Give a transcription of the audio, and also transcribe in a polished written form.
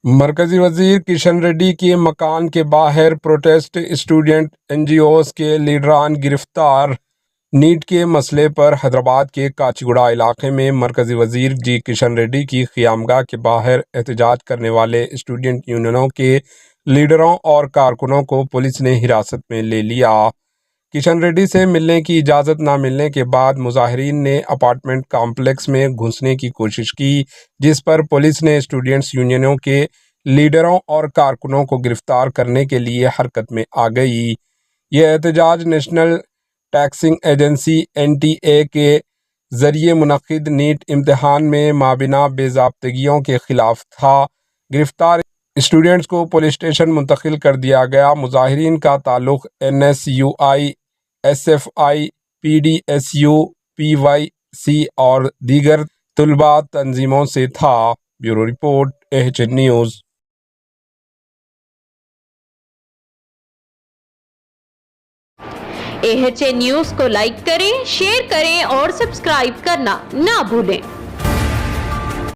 مرکزی وزیر کشن ریڈی کے مکان کے باہر protest, student N G Os کے لیڈران گرفتار۔ نیٹ کے مسئلے پر حیدرآباد کے کاچی گوڑا علاقے میں مرکزی وزیر جی کشن ریڈی کی قیامگاہ کے باہر احتجاج کرنے والے اسٹوڈنٹ یونینوں کے لیڈروں اور کارکنوں کو پولیس نے حراست میں لے لیا۔ کشن ریڈی سے ملنے کی اجازت نہ ملنے کے بعد مظاہرین نے اپارٹمنٹ کمپلیکس میں گھسنے کی کوشش کی، جس پر پولیس نے اسٹوڈنٹس یونینوں کے لیڈروں اور کارکنوں کو گرفتار کرنے کے لیے حرکت میں آ گئی۔ یہ احتجاج national taxing agency N T A کے ذریعے منعقد نیٹ امتحان میں مابینہ بے ضابطگیوں کے خلاف تھا۔ گرفتار اسٹوڈنٹس کو پولیس اسٹیشن منتقل کر دیا گیا۔ مظاہرین کا تعلق N S U I, S F I, P D S U, P Y C اور دیگر طلباء تنظیموں سے تھا۔ Bureau report, AHN news. AHN news کو لائک کریں، شیئر کریں اور سبسکرائب کرنا نہ بھولیں۔